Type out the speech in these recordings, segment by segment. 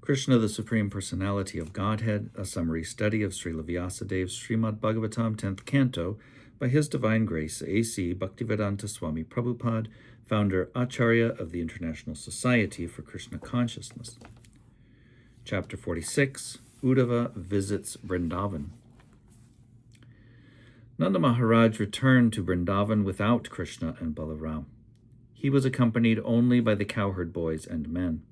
Krishna, the Supreme Personality of Godhead, a summary study of Srila Vyasadeva's Srimad Bhagavatam, 10th Canto, by His Divine Grace, A.C. Bhaktivedanta Swami Prabhupada, founder Acharya of the International Society for Krishna Consciousness. Chapter 46, Uddhava visits Vrindavan. Nanda Maharaj returned to Vrindavan without Krishna and Balaram. He was accompanied only by the cowherd boys and men.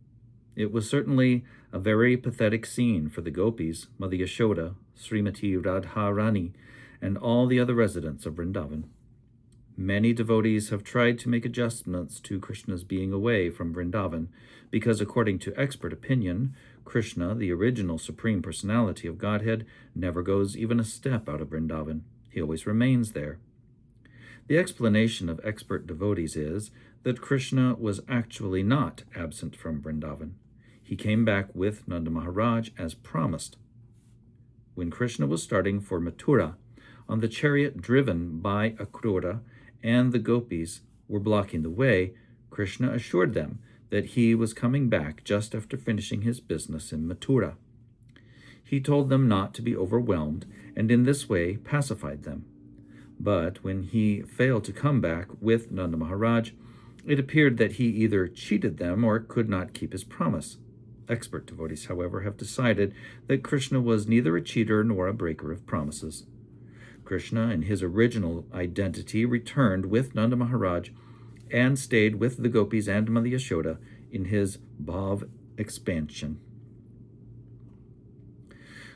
It was certainly a very pathetic scene for the gopis, Mother Yashoda, Srimati Radharani, and all the other residents of Vrindavan. Many devotees have tried to make adjustments to Krishna's being away from Vrindavan because, according to expert opinion, Krishna, the original Supreme Personality of Godhead, never goes even a step out of Vrindavan. He always remains there. The explanation of expert devotees is that Krishna was actually not absent from Vrindavan. He came back with Nanda Maharaj as promised. When Krishna was starting for Mathura, on the chariot driven by Akrura, and the gopis were blocking the way, Krishna assured them that he was coming back just after finishing his business in Mathura. He told them not to be overwhelmed, and in this way pacified them. But when he failed to come back with Nanda Maharaj, it appeared that he either cheated them or could not keep his promise. Expert devotees, however, have decided that Krishna was neither a cheater nor a breaker of promises. Krishna, in his original identity, returned with Nanda Maharaj and stayed with the gopis and Mother Yashoda in his bhav expansion.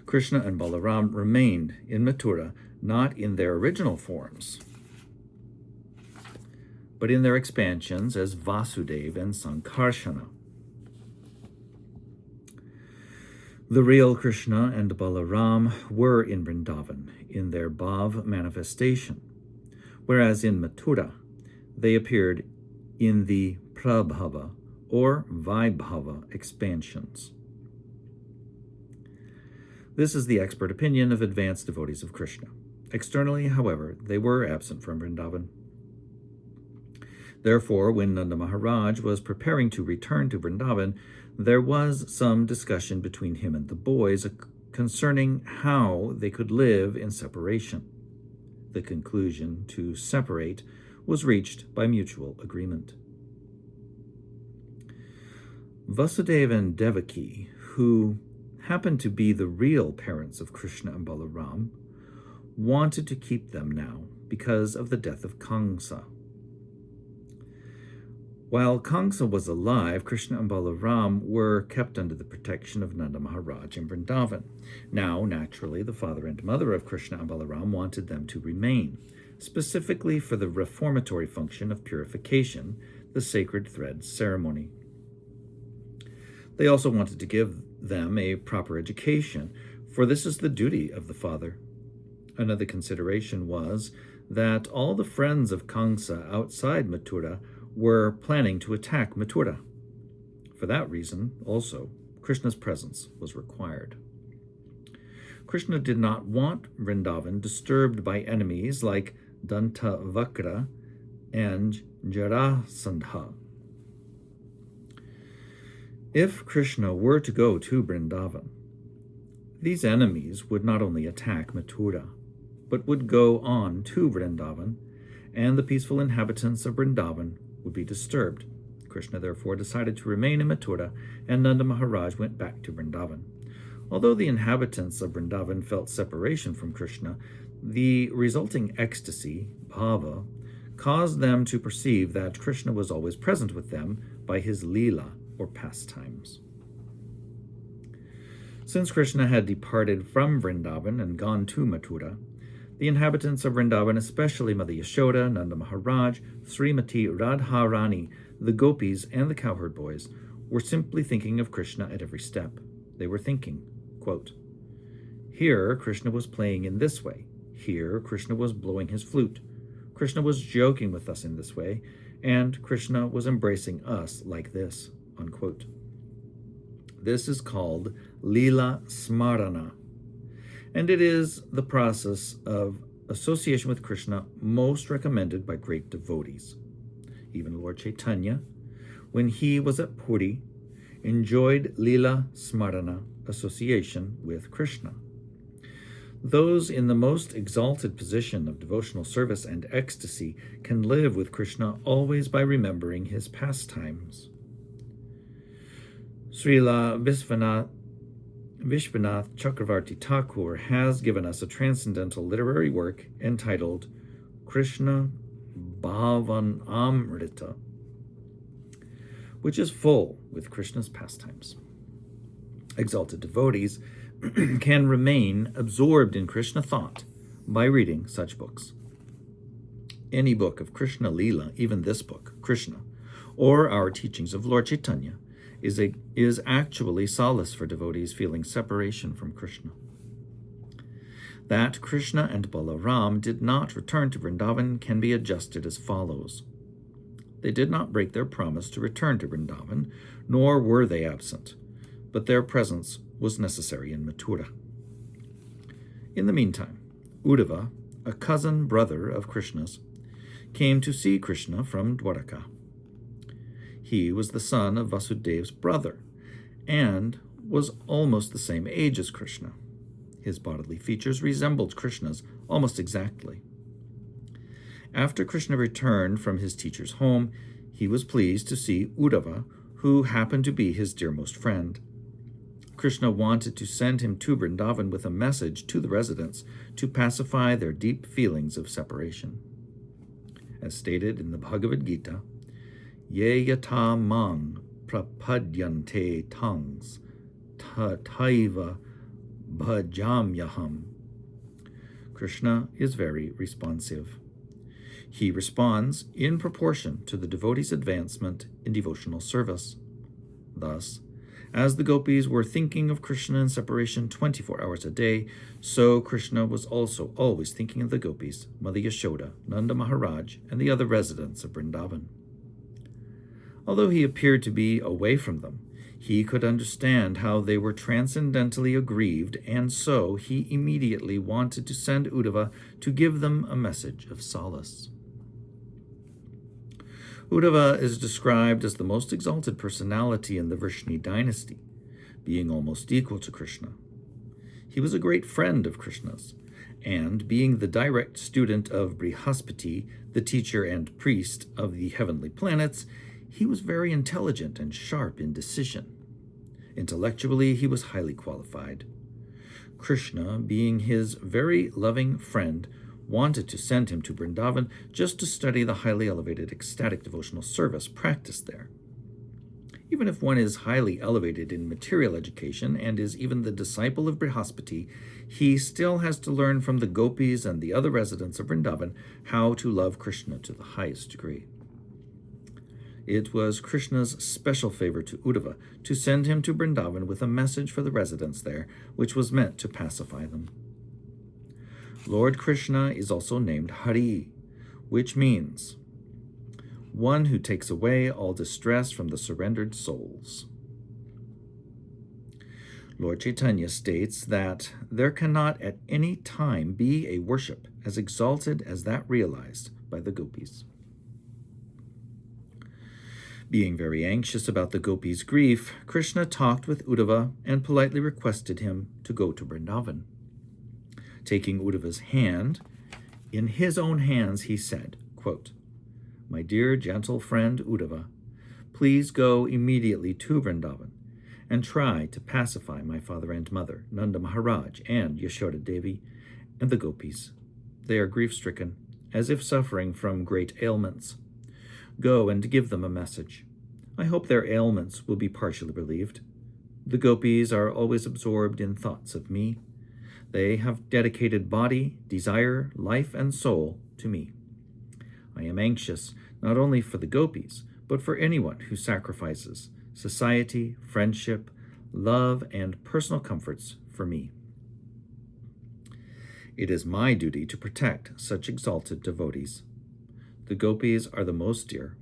Krishna and Balaram remained in Mathura, not in their original forms, but in their expansions as Vasudeva and Sankarsana. The real Krishna and Balaram were in Vrindavan, in their bhav manifestation, whereas in Mathura, they appeared in the prabhava or vaibhava expansions. This is the expert opinion of advanced devotees of Krishna. Externally, however, they were absent from Vrindavan. Therefore, when Nanda Maharaj was preparing to return to Vrindavan, there was some discussion between him and the boys concerning how they could live in separation. The conclusion to separate was reached by mutual agreement. Vasudeva and Devaki, who happened to be the real parents of Krishna and Balaram, wanted to keep them now because of the death of Kamsa. While Kamsa was alive, Krishna and Balaram were kept under the protection of Nanda Maharaj in Vrindavan. Now, naturally, the father and mother of Krishna and Balaram wanted them to remain, specifically for the reformatory function of purification, the sacred thread ceremony. They also wanted to give them a proper education, for this is the duty of the father. Another consideration was that all the friends of Kamsa outside Mathura were planning to attack Mathura. For that reason, also, Krishna's presence was required. Krishna did not want Vrindavan disturbed by enemies like Dantavakra and Jarasandha. If Krishna were to go to Vrindavan, these enemies would not only attack Mathura, but would go on to Vrindavan, and the peaceful inhabitants of Vrindavan would be disturbed. Krishna therefore decided to remain in Mathura, and Nanda Maharaj went back to Vrindavan. Although the inhabitants of Vrindavan felt separation from Krishna, the resulting ecstasy, bhava, caused them to perceive that Krishna was always present with them by his lila, or pastimes. Since Krishna had departed from Vrindavan and gone to Mathura, the inhabitants of Vrindavan, especially Mother Yashoda, Nanda Maharaj, Srimati Radharani, the gopis, and the cowherd boys, were simply thinking of Krishna at every step. They were thinking, quote, "Here Krishna was playing in this way. Here Krishna was blowing his flute. Krishna was joking with us in this way, and Krishna was embracing us like this," unquote. This is called Lila Smarana, and it is the process of association with Krishna most recommended by great devotees. Even Lord Chaitanya, when he was at Puri, enjoyed Lila Smarana, association with Krishna. Those in the most exalted position of devotional service and ecstasy can live with Krishna always by remembering his pastimes. Srila Vishwanath Chakravarti Thakur has given us a transcendental literary work entitled Krishna Bhavanamrita, which is full with Krishna's pastimes. Exalted devotees can remain absorbed in Krishna thought by reading such books. Any book of Krishna Leela, even this book, Krishna, or our teachings of Lord Chaitanya, is actually solace for devotees feeling separation from Krishna. That Krishna and Balaram did not return to Vrindavan can be adjusted as follows. They did not break their promise to return to Vrindavan, nor were they absent, but their presence was necessary in Mathura. In the meantime, Uddhava, a cousin brother of Krishna's, came to see Krishna from Dwaraka. He was the son of Vasudev's brother, and was almost the same age as Krishna. His bodily features resembled Krishna's almost exactly. After Krishna returned from his teacher's home, he was pleased to see Uddhava, who happened to be his dearmost friend. Krishna wanted to send him to Vrindavan with a message to the residents to pacify their deep feelings of separation. As stated in the Bhagavad Gita, Ye yata mang prapadyante tangs tataiva bhajamyaham. Krishna is very responsive. He responds in proportion to the devotee's advancement in devotional service. Thus, as the gopis were thinking of Krishna in separation 24 hours a day, so Krishna was also always thinking of the gopis, Mother Yashoda, Nanda Maharaj, and the other residents of Vrindavan. Although he appeared to be away from them, he could understand how they were transcendently aggrieved, and so he immediately wanted to send Uddhava to give them a message of solace. Uddhava is described as the most exalted personality in the Vrishni dynasty, being almost equal to Krishna. He was a great friend of Krishna's, and being the direct student of Brihaspati, the teacher and priest of the heavenly planets, he was very intelligent and sharp in decision. Intellectually, he was highly qualified. Krishna, being his very loving friend, wanted to send him to Vrindavan just to study the highly elevated ecstatic devotional service practiced there. Even if one is highly elevated in material education and is even the disciple of Brihaspati, he still has to learn from the gopis and the other residents of Vrindavan how to love Krishna to the highest degree. It was Krishna's special favor to Uddhava to send him to Vrindavan with a message for the residents there, which was meant to pacify them. Lord Krishna is also named Hari, which means one who takes away all distress from the surrendered souls. Lord Chaitanya states that there cannot at any time be a worship as exalted as that realized by the gopis. Being very anxious about the gopis' grief, Krishna talked with Uddhava and politely requested him to go to Vrindavan. Taking Uddhava's hand, in his own hands he said, quote, My dear gentle friend Uddhava, please go immediately to Vrindavan and try to pacify my father and mother, Nanda Maharaj and Yashoda Devi, and the gopis. They are grief-stricken, as if suffering from great ailments. Go and give them a message. I hope their ailments will be partially relieved. The gopis are always absorbed in thoughts of me. They have dedicated body, desire, life, and soul to me. I am anxious not only for the gopis, but for anyone who sacrifices society, friendship, love, and personal comforts for me. It is my duty to protect such exalted devotees. The gopis are the most dear.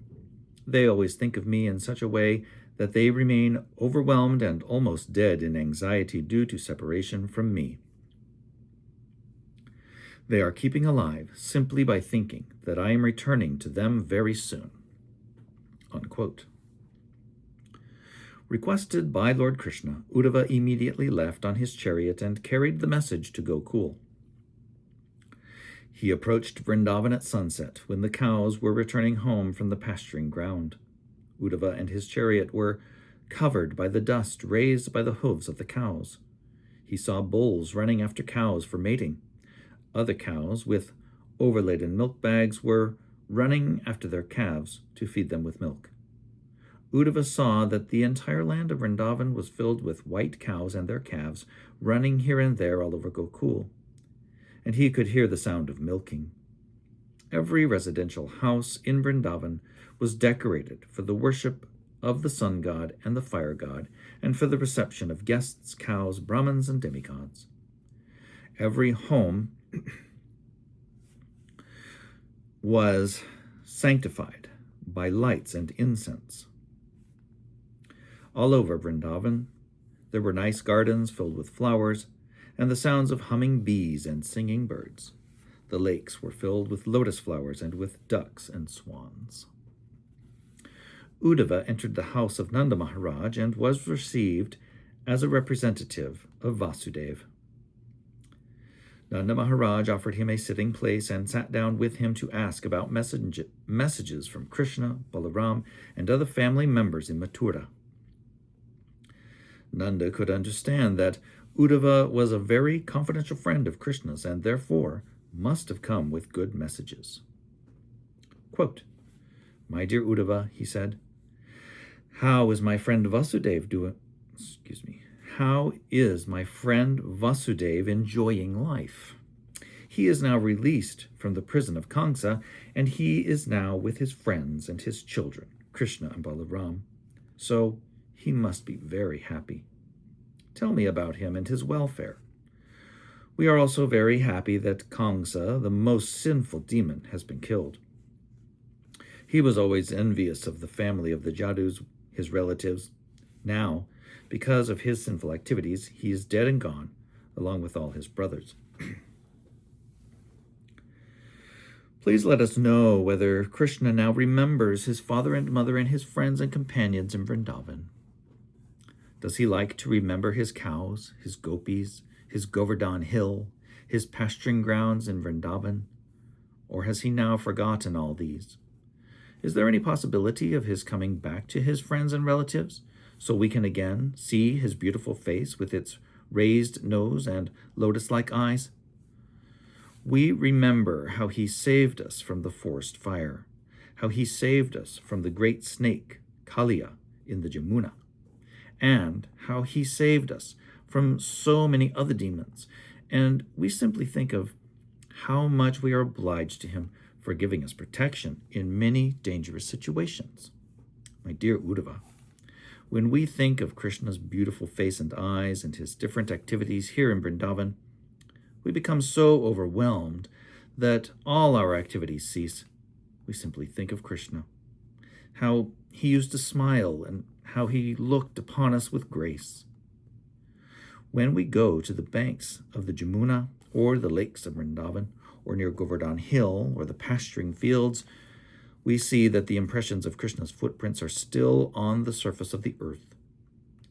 They always think of me in such a way that they remain overwhelmed and almost dead in anxiety due to separation from me. They are keeping alive simply by thinking that I am returning to them very soon. Unquote. Requested by Lord Krishna, Uddhava immediately left on his chariot and carried the message to Gokul. He approached Vrindavan at sunset, when the cows were returning home from the pasturing ground. Uddhava and his chariot were covered by the dust raised by the hooves of the cows. He saw bulls running after cows for mating. Other cows, with overladen milk bags, were running after their calves to feed them with milk. Uddhava saw that the entire land of Vrindavan was filled with white cows and their calves, running here and there all over Gokul, and he could hear the sound of milking. Every residential house in Vrindavan was decorated for the worship of the sun god and the fire god, and for the reception of guests, cows, brahmins, and demigods. Every home was sanctified by lights and incense. All over Vrindavan, there were nice gardens filled with flowers, and the sounds of humming bees and singing birds. The lakes were filled with lotus flowers and with ducks and swans. Uddhava entered the house of Nanda Maharaj and was received as a representative of Vasudeva. Nanda Maharaj offered him a sitting place and sat down with him to ask about messages from Krishna, Balaram, and other family members in Mathura. Nanda could understand that Uddhava was a very confidential friend of Krishna's and therefore must have come with good messages. Quote, "My dear Uddhava," he said, How is my friend Vasudeva enjoying life? He is now released from the prison of Kamsa, and he is now with his friends and his children, Krishna and Balaram. So he must be very happy. Tell me about him and his welfare. We are also very happy that Kamsa, the most sinful demon, has been killed. He was always envious of the family of the Jadus, his relatives. Now, because of his sinful activities, he is dead and gone, along with all his brothers. Please let us know whether Krishna now remembers his father and mother and his friends and companions in Vrindavan. Does he like to remember his cows, his gopis, his Govardhan hill, his pasturing grounds in Vrindavan? Or has he now forgotten all these? Is there any possibility of his coming back to his friends and relatives, so we can again see his beautiful face with its raised nose and lotus-like eyes? We remember how he saved us from the forest fire, how he saved us from the great snake, Kaliya, in the Jamuna, and how he saved us from so many other demons, and we simply think of how much we are obliged to him for giving us protection in many dangerous situations. My dear Uddhava, when we think of Krishna's beautiful face and eyes and his different activities here in Vrindavan, we become so overwhelmed that all our activities cease. We simply think of Krishna, how he used to smile and how he looked upon us with grace. When we go to the banks of the Jamuna or the lakes of Vrindavan, or near Govardhan Hill, or the pasturing fields, we see that the impressions of Krishna's footprints are still on the surface of the earth.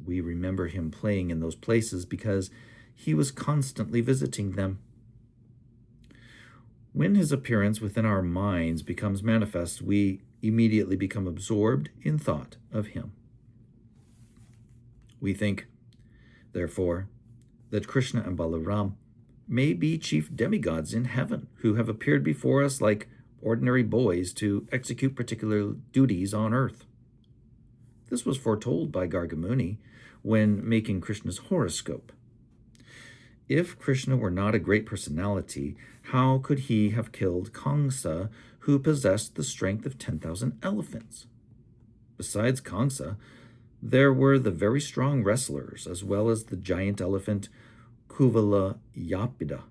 We remember him playing in those places because he was constantly visiting them. When his appearance within our minds becomes manifest, we immediately become absorbed in thought of him. We think, therefore, that Krishna and Balaram may be chief demigods in heaven who have appeared before us like ordinary boys to execute particular duties on earth. This was foretold by Gargamuni when making Krishna's horoscope. If Krishna were not a great personality, how could he have killed Kamsa, who possessed the strength of 10,000 elephants? Besides Kamsa, there were the very strong wrestlers, as well as the giant elephant Kuvalayapida.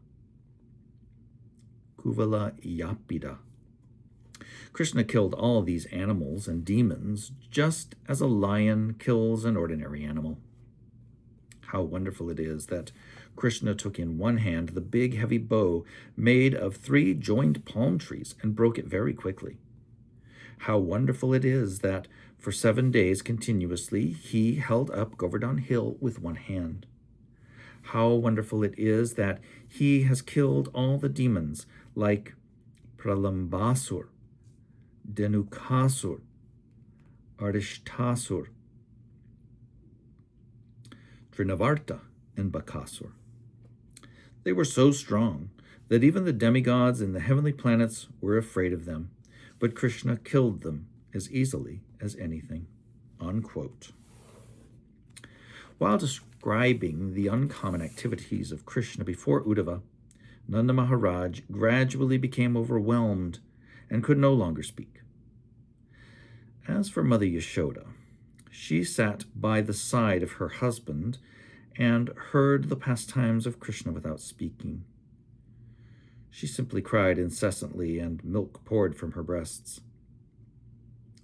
Krishna killed all these animals and demons just as a lion kills an ordinary animal. How wonderful it is that Krishna took in one hand the big heavy bow made of 3 joined palm trees and broke it very quickly. How wonderful it is that For 7 days continuously, he held up Govardhan Hill with one hand. How wonderful it is that he has killed all the demons like Pralambasur, Dhenukasur, Arishtasur, Trinavarta, and Bakasur. They were so strong that even the demigods in the heavenly planets were afraid of them, but Krishna killed them as easily as anything." Unquote. While describing the uncommon activities of Krishna before Uddhava, Nanda Maharaj gradually became overwhelmed and could no longer speak. As for Mother Yashoda, she sat by the side of her husband and heard the pastimes of Krishna without speaking. She simply cried incessantly, and milk poured from her breasts.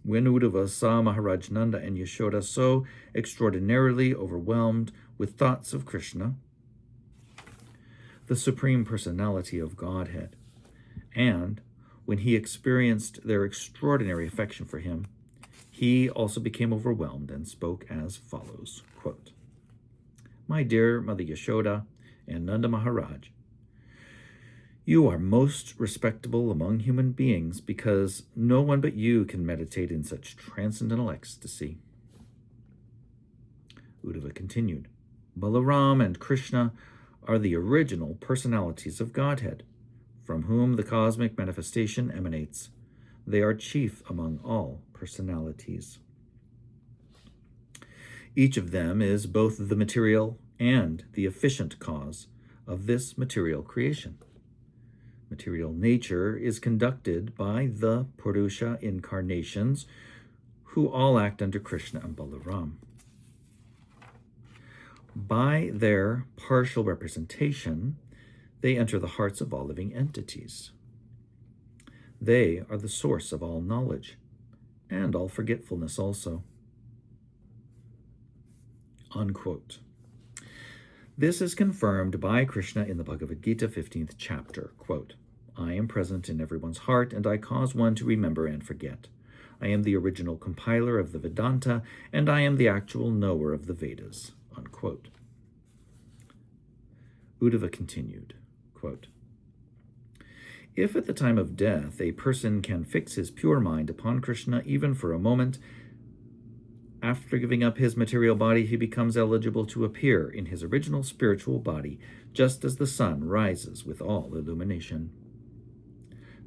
When Uddhava saw Maharaj Nanda and Yashoda so extraordinarily overwhelmed with thoughts of Krishna, the Supreme Personality of Godhead, and when he experienced their extraordinary affection for him, he also became overwhelmed and spoke as follows, quote, "My dear Mother Yashoda and Nanda Maharaj, you are most respectable among human beings because no one but you can meditate in such transcendental ecstasy." Uddhava continued, "Balaram and Krishna are the original personalities of Godhead, from whom the cosmic manifestation emanates. They are chief among all personalities. Each of them is both the material and the efficient cause of this material creation. Material nature is conducted by the Purusha incarnations, who all act under Krishna and Balaram. By their partial representation, they enter the hearts of all living entities. They are the source of all knowledge and all forgetfulness also." Unquote. This is confirmed by Krishna in the Bhagavad Gita, 15th chapter. Quote, "I am present in everyone's heart, and I cause one to remember and forget. I am the original compiler of the Vedanta, and I am the actual knower of the Vedas." Unquote. Uddhava continued, quote, "If at the time of death a person can fix his pure mind upon Krishna even for a moment, after giving up his material body, he becomes eligible to appear in his original spiritual body, just as the sun rises with all illumination.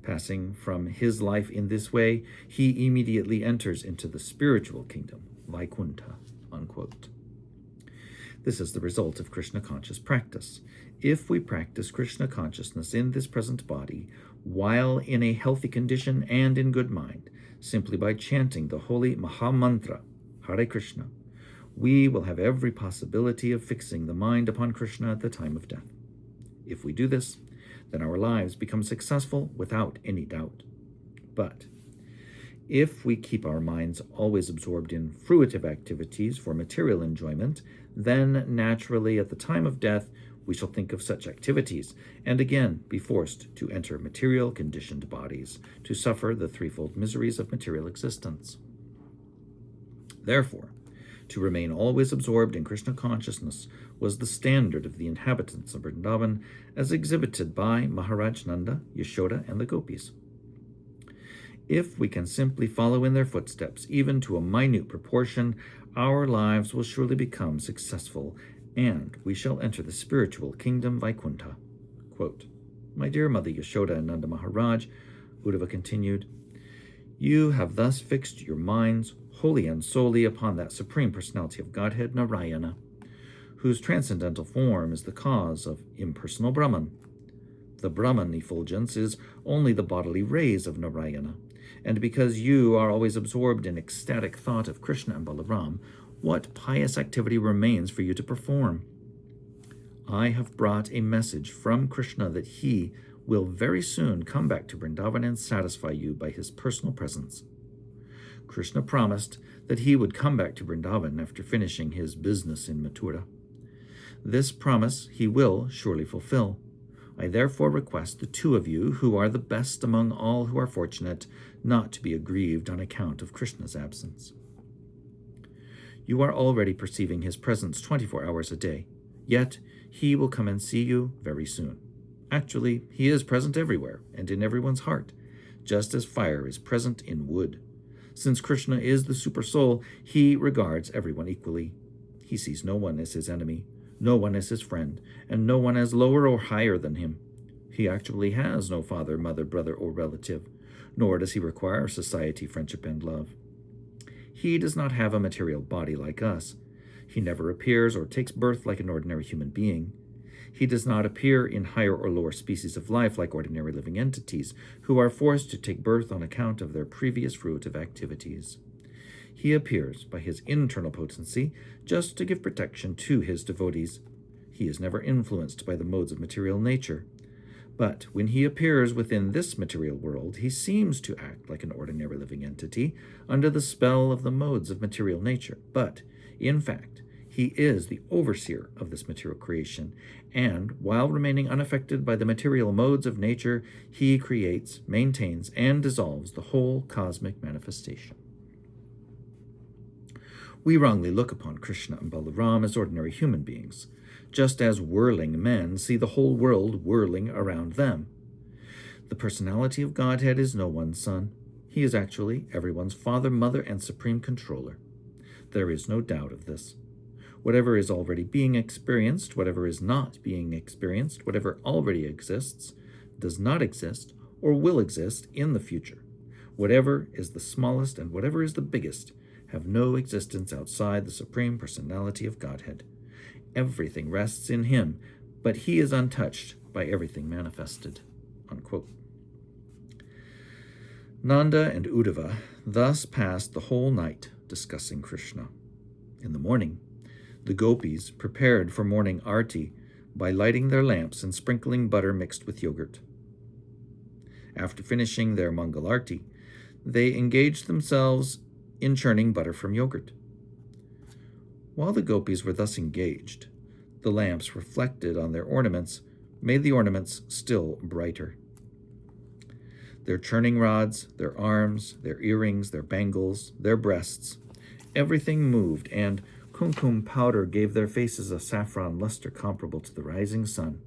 Passing from his life in this way, he immediately enters into the spiritual kingdom, Vaikuntha." Unquote. This is the result of Krishna conscious practice. If we practice Krishna consciousness in this present body, while in a healthy condition and in good mind, simply by chanting the holy Mahamantra, Hare Krishna, we will have every possibility of fixing the mind upon Krishna at the time of death. If we do this, then our lives become successful without any doubt. But if we keep our minds always absorbed in fruitive activities for material enjoyment, then naturally at the time of death we shall think of such activities, and again be forced to enter material conditioned bodies, to suffer the threefold miseries of material existence. Therefore, to remain always absorbed in Krishna consciousness was the standard of the inhabitants of Vrindavan, as exhibited by Maharaj Nanda, Yashoda, and the gopis. If we can simply follow in their footsteps, even to a minute proportion, our lives will surely become successful, and we shall enter the spiritual kingdom Vaikuntha. Quote, "My dear Mother Yashoda and Nanda Maharaj," Uddhava continued, "you have thus fixed your minds wholly and solely upon that Supreme Personality of Godhead, Narayana, whose transcendental form is the cause of impersonal Brahman. The Brahman effulgence is only the bodily rays of Narayana, and because you are always absorbed in ecstatic thought of Krishna and Balaram, what pious activity remains for you to perform? I have brought a message from Krishna that he will very soon come back to Vrindavan and satisfy you by his personal presence. Krishna promised that he would come back to Vrindavan after finishing his business in Mathura. This promise he will surely fulfill. I therefore request the two of you, who are the best among all who are fortunate, not to be aggrieved on account of Krishna's absence." You are already perceiving his presence 24 hours a day, yet he will come and see you very soon. Actually, he is present everywhere and in everyone's heart, just as fire is present in wood. Since Krishna is the Super-Soul, he regards everyone equally. He sees no one as his enemy, no one as his friend, and no one as lower or higher than him. He actually has no father, mother, brother, or relative, nor does he require society, friendship, and love. He does not have a material body like us. He never appears or takes birth like an ordinary human being. He does not appear in higher or lower species of life like ordinary living entities, who are forced to take birth on account of their previous fruitive activities. He appears by his internal potency just to give protection to his devotees. He is never influenced by the modes of material nature. But when he appears within this material world, he seems to act like an ordinary living entity under the spell of the modes of material nature. But, in fact, he is the overseer of this material creation, and, while remaining unaffected by the material modes of nature, he creates, maintains, and dissolves the whole cosmic manifestation. We wrongly look upon Krishna and Balaram as ordinary human beings, just as whirling men see the whole world whirling around them. The personality of Godhead is no one's son. He is actually everyone's father, mother, and supreme controller. There is no doubt of this. Whatever is already being experienced, whatever is not being experienced, whatever already exists, does not exist, or will exist in the future. Whatever is the smallest and whatever is the biggest have no existence outside the Supreme Personality of Godhead. Everything rests in him, but he is untouched by everything manifested." Unquote. Nanda and Uddhava thus passed the whole night discussing Krishna. In the morning, the gopis prepared for morning arti by lighting their lamps and sprinkling butter mixed with yogurt. After finishing their Mangal arti, they engaged themselves in churning butter from yogurt. While the gopis were thus engaged, the lamps reflected on their ornaments made the ornaments still brighter. Their churning rods, their arms, their earrings, their bangles, their breasts, everything moved, and kumkum powder gave their faces a saffron luster comparable to the rising sun.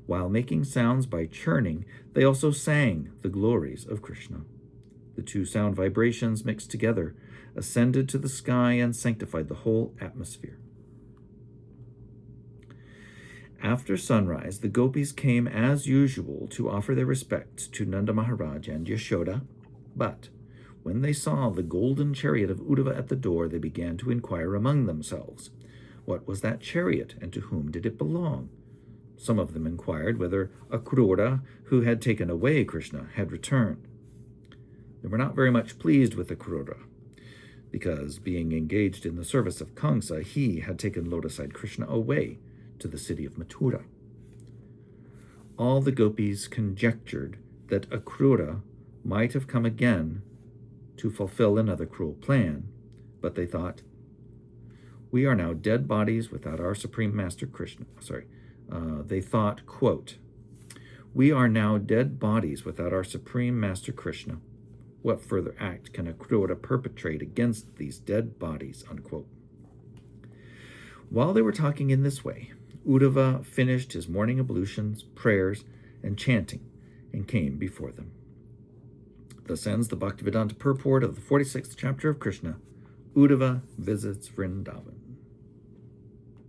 While making sounds by churning, they also sang the glories of Krishna. The two sound vibrations mixed together ascended to the sky and sanctified the whole atmosphere. After sunrise, the gopis came as usual to offer their respects to Nanda Maharaj and Yashoda, but when they saw the golden chariot of Uddhava at the door, they began to inquire among themselves, what was that chariot and to whom did it belong? Some of them inquired whether Akrura, who had taken away Krishna, had returned. They were not very much pleased with Akrura, because, being engaged in the service of Kamsa, he had taken lotus-eyed Krishna away to the city of Mathura. All the gopis conjectured that Akrura might have come again to fulfill another cruel plan, but they thought, "We are now dead bodies without our Supreme Master Krishna." They thought, quote, "We are now dead bodies without our Supreme Master Krishna. What further act can Akrura perpetrate against these dead bodies?" Unquote. While they were talking in this way, Uddhava finished his morning ablutions, prayers, and chanting, and came before them. Thus ends the Bhaktivedanta purport of the 46th chapter of Krishna. Uddhava visits Vrindavan.